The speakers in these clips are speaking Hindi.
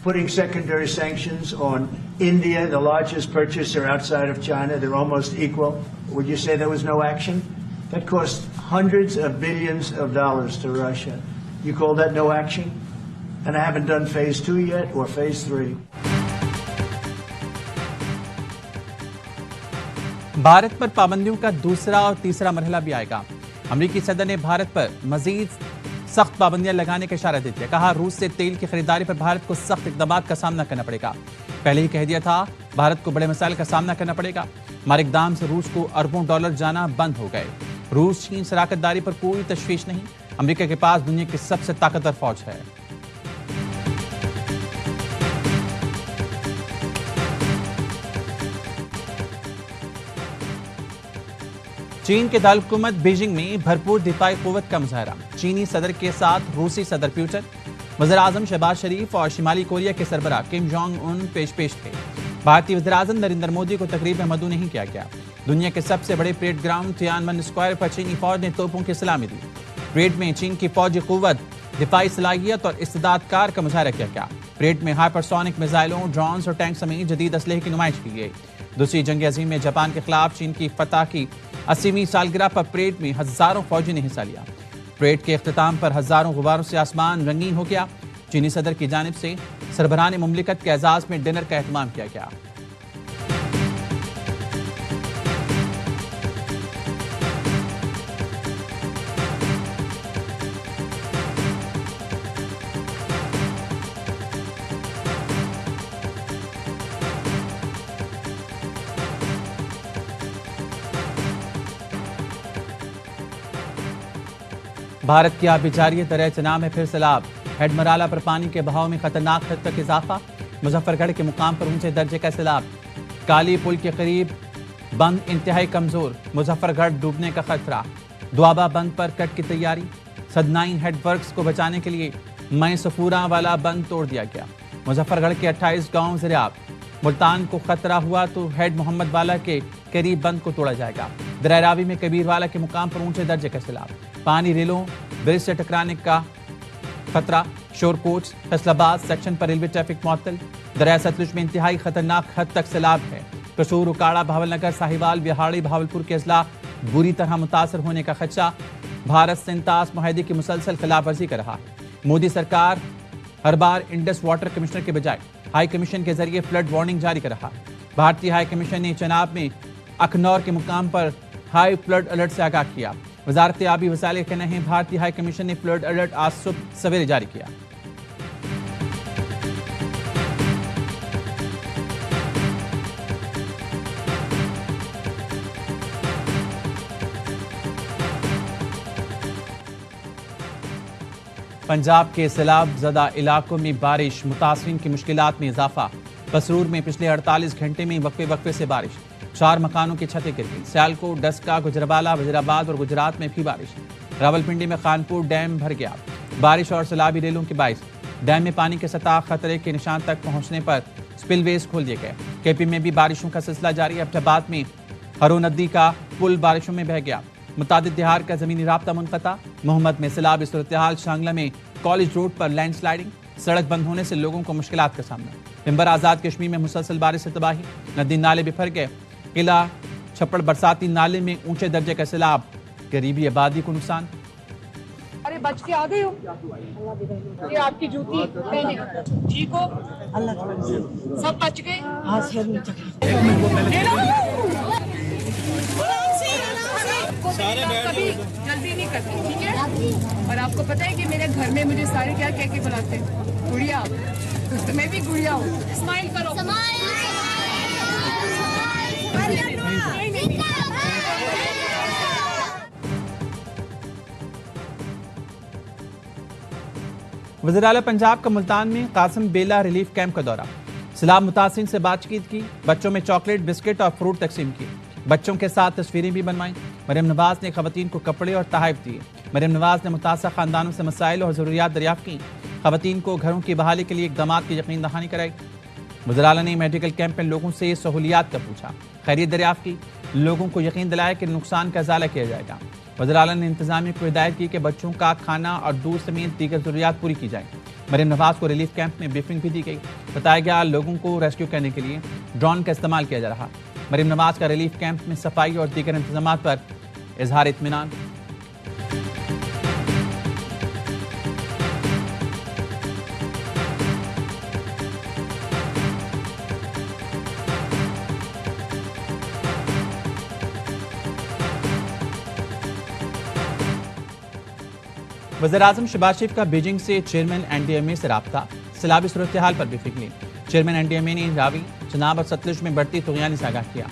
putting secondary sanctions on India, the largest purchaser outside of China. They're almost equal. Would you say there was no action? That cost hundreds of billions of dollars to Russia. You call that no action? And I haven't done phase 2 yet or phase 3. Bharat पर पाबंदियों का दूसरा और तीसरा मरहला भी आएगा। अमेरिकी सदर ने भारत पर मजीद सख्त पाबंदियां लगाने का इशारा दे दिया। कहा रूस से तेल की खरीदारी पर भारत को सख्त इक़दाम का सामना करना पड़ेगा। पहले ही कह दिया था भारत को बड़े मसाइल का सामना करना पड़ेगा। हमारे इक़दाम से रूस को अरबों डॉलर जाना बंद हो गए। रूस चीन शराकतदारी पर कोई तशवीश नहीं। अमेरिका के पास दुनिया की सबसे ताकतवर फौज है। चीन के दारकूमत बीजिंग में भरपूर दिफाई कुव्वत का मुजाहरा। चीनी सदर के साथ रूसी सदर पुतिन, वज़ीर-ए-आज़म शहबाज शरीफ और शिमाली कोरिया के सरबराह किम जोंग उन पेश थे। भारतीय वज़ीर-ए-आज़म नरेंद्र मोदी को तकरीब में मदऊ नहीं किया गया। दुनिया के सबसे बड़े परेड ग्राउंड तियानमन स्क्वायर पर चीनी फौज ने तोपों की सलामी दी। परेड में चीन की फौजी कुव्वत, दिफाई सलाहियत और इस्तेदादकार का मुजाहरा किया गया। परेड में हाइपरसोनिक मिसाइलों, ड्रोन्स और टैंक समेत जदीद असलहे की नुमाइश की गई। दूसरी जंग अजीम में जापान के खिलाफ चीन की फतह की 80वीं सालगिरह पर परेड में हजारों फौजी ने हिस्सा लिया। परेड के इख्तिताम पर हजारों गुब्बारों से आसमान रंगीन हो गया। चीनी सदर की जानिब से सरबराहान मुमलिकत के एजाज में डिनर का एहतमाम किया गया। भारत की आबी जारी दरिया चनाब में फिर सैलाब। हेडमराला पर पानी के बहाव में खतरनाक हद तक इजाफा। मुजफ्फरगढ़ के मुकाम पर ऊंचे दर्जे का सैलाब। काली पुल के करीब बंद इंतहाई कमजोर। मुजफ्फरगढ़ डूबने का खतरा। दुआबा बंद पर कट की तैयारी। सदनाइन हेडवर्क्स को बचाने के लिए मई सफूरा वाला बंद तोड़ दिया गया। मुजफ्फरगढ़ के 28 गांव ज़रियाब। मुल्तान को खतरा हुआ तो हेड मोहम्मद वाला के करीब बंद को तोड़ा जाएगा। दरिया रावी में कबीर वाला के मुकाम पर ऊंचे दर्जे का सैलाब। पानी रेलों ब्रिज से टकराने का खतरा। शोरकोट फैसलाबाद सेक्शन पर रेलवे ट्रैफिक मुअत्तल। दरिया सतलुज में इंतहाई खतरनाक हद तक सैलाब है। कसूर, उकाड़ा, भावलनगर, साहिवाल, बिहाड़ी, भावलपुर के अजला बुरी तरह मुतासर होने का खदशा। भारत से इंतास मुआहदे की मुसलसल खिलाफवर्जी कर रहा है। मोदी सरकार हर बार इंडस वाटर कमिश्नर के बजाय हाई कमीशन के जरिए फ्लड वार्निंग जारी कर रहा है। भारतीय हाई कमीशन ने चनाब में अखनौर के मुकाम पर हाई फ्लड अलर्ट से आगाह किया। वजारत आबी वसाइल के कहना है भारतीय हाई कमीशन ने फ्लड अलर्ट आज सुबह सवेरे जारी किया। पंजाब के सैलाब ज़दा इलाकों में बारिश। मुतासरीन की मुश्किलात में इजाफा। कसरूर में पिछले 48 घंटे में वक्फे से बारिश। 4 मकानों की छतें गिर गई। सियालकोट, डस्का, गुजराबाला, वजीराबाद और गुजरात में भी बारिश। रावलपिंडी में खानपुर डैम भर गया। बारिश और सैलाबी रेलों के बाइस डैम में पानी की सतह खतरे के निशान तक पहुंचने पर स्पिलवेज खोल दिए गए। केपी में भी बारिशों का सिलसिला जारी। अब्टाबाद में हरो नदी का पुल बारिशों में बह गया। मुतादिद दिहार का जमीनी राब्ता मुनक़ता। मोहम्मद में सैलाबी सूरत-ए-हाल। शांगला में कॉलेज रोड पर लैंडस्लाइडिंग। सड़क बंद होने से लोगों को मुश्किलात का सामना। पिंबर आज़ाद कश्मीर में मुसलसल बारिश से तबाही। नदी नाले बिफर गए। किला छप्पड़ बरसाती नाले में ऊंचे दर्जे का सैलाब। गरीबी आबादी को नुकसान। अरे बच के आ गए हो। ये आपकी जूती पहने ठीक हो। अल्लाह सब बच गए। कभी जल्दी नहीं करती, ठीक है। और आपको पता है कि मेरे घर में मुझे सारे क्या कह के बुलाते हैं? गुड़िया। तो मैं भी गुड़िया हूँ। स्माइल करो। वज़ीर-ए-आला पंजाब का मुल्तान में कासिम बेला रिलीफ कैंप का दौरा। सैलाब मुतासिरीन से बातचीत की। बच्चों में चॉकलेट, बिस्किट और फ्रूट तकसीम किए। बच्चों के साथ तस्वीरें भी बनवाई। मरियम नवाज ने खवातीन को कपड़े और तोहफे दिए। मरियम नवाज ने मुतासर खानदानों से मसाइल और ज़रूरियात दरियाफ्त की। खवातीन को घरों की बहाली के लिए इक़दामात की यकीन दहानी कराई। वज़ीर-ए-आला ने मेडिकल कैंप में लोगों से सहूलियात का पूछा, खैरियत दरियाफ्त की। लोगों को यकीन दिलाया कि नुकसान का इज़ाला किया जाएगा। वज़ीर-ए-आला ने इंतज़ामिया को हिदायत की कि बच्चों का खाना और दूध समेत दीगर ज़रूरियात पूरी की जाए। मरीम नवाज को रिलीफ कैंप में ब्रीफिंग भी दी गई। बताया गया लोगों को रेस्क्यू करने के लिए ड्रोन का इस्तेमाल किया जा रहा। मरीम नवाज का रिलीफ कैंप में सफाई और दीगर इंतजाम पर इजहार इत्मीनान। वज़ीर-ए-आज़म शहबाज शरीफ का बीजिंग से चेयरमैन एनडीएमए से राब्ता, सैलाबी सूरत हाल पर ब्रीफिंग ली। चेयरमैन एनडीएमए ने रावी, चनाब और सतलुज में बढ़ती तुग़यानी से आगाह किया।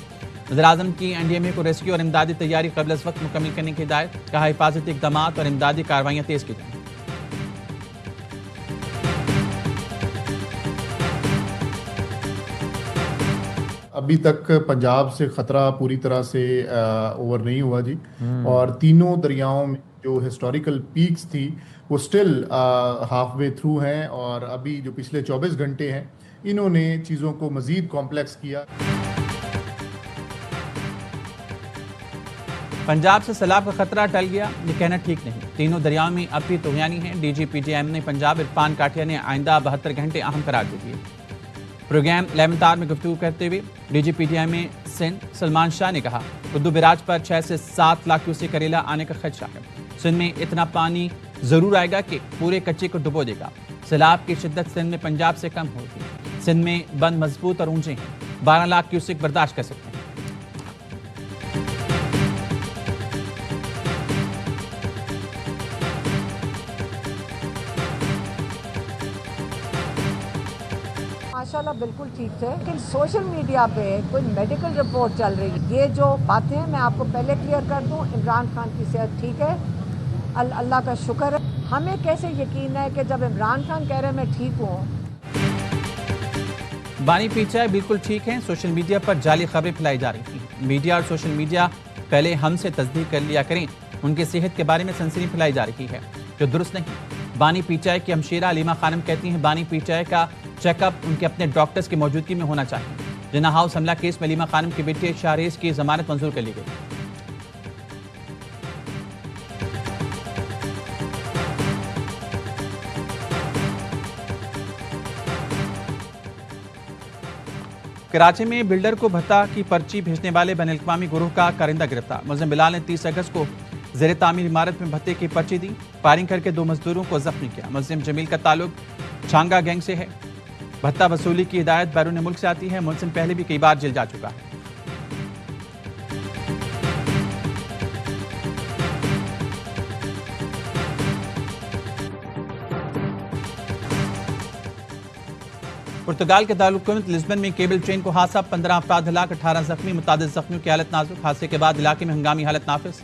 वज़ीर-ए-आज़म की एनडीएमए को रेस्क्यू और इमदादी तैयारी कबल वक्त मुकम्मल करने की हिदायत। कहा हिफाजती इक़दाम और इमदादी कार्रवाइयाँ तेज़ की जाएं। अभी तक पंजाब से ख़तरा पूरी तरह से ओवर नहीं हुआ जी, और तीनों दरियाओं में जो हिस्टोरिकल पीक्स थी वो स्टिल हाफ वे थ्रू हैं, और अभी जो पिछले 24 घंटे हैं इन्होंने चीज़ों को मज़ीद कॉम्प्लेक्स किया। पंजाब से सैलाब का खतरा टल गया, ये कहना ठीक नहीं। तीनों दरियाओं में अब भी तुग़यानी है। DGPTM ने पंजाब इरफान काठिया ने आइंदा 72 घंटे अहम करार दे दिए। प्रोग्राम 11 आवर में गुफ्तगू करते हुए DGPTM में सिंध सलमान शाह ने कहा उर्दू बिराज पर 6 से 7 लाख क्यूसेक करेला आने का खदशा है। सिंध में इतना पानी जरूर आएगा कि पूरे कच्चे को डुबो देगा। सैलाब की शिद्दत सिंध में पंजाब से कम होगी। सिंध में बंद मजबूत और ऊंचे हैं, 12 लाख क्यूसेक बर्दाश्त कर सकते हैं। माशाल्लाह बिल्कुल ठीक थे, लेकिन सोशल मीडिया पे कोई मेडिकल रिपोर्ट चल रही है। ये जो बातें हैं मैं आपको पहले क्लियर कर दूं, इमरान खान की सेहत ठीक है, अल्लाह का शुक्र है। हमें कैसे यकीन है कि जब इमरान खान कह रहे हैं मैं ठीक हूँ। बानी पीचाई बिल्कुल ठीक हैं। सोशल मीडिया पर जाली खबरें फैलाई जा रही थी। मीडिया और सोशल मीडिया पहले हमसे तस्दीक कर लिया करें। उनकी सेहत के बारे में सनसनी फैलाई जा रही है जो दुरुस्त नहीं। बानी पीचाई की हमशेरा अलीमा खानम कहती हैं बानी पीचाई का चेकअप उनके अपने डॉक्टर्स की मौजूदगी में होना चाहिए। जिन्ना हाउस हमला केस में अलीमा खानम के बेटे शाहरेज की जमानत मंजूर कर ली गई। कराची में बिल्डर को भत्ता की पर्ची भेजने वाले बैनुल अक़वामी गुरूह का कारिंदा गिरफ्तार। मुलज़िम बिलाल ने 30 अगस्त को ज़ेरे तामीर इमारत में भत्ते की पर्ची दी, फायरिंग करके 2 मजदूरों को जख्मी किया। मुलज़िम जमील का ताल्लुक छांगा गैंग से है। भत्ता वसूली की हिदायत बैरून मुल्क से आती है। मुलज़िम पहले भी कई बार जेल जा चुका है। पुर्तगाल के दारुल-हुकूमत लिस्बन में केबल ट्रेन को हादसा, 15 अफराद हलाक, 18 जख्मी, मुतादिद जख्मियों की हालत नाजुक। हादसे के बाद इलाके में हंगामी हालत नाफिज।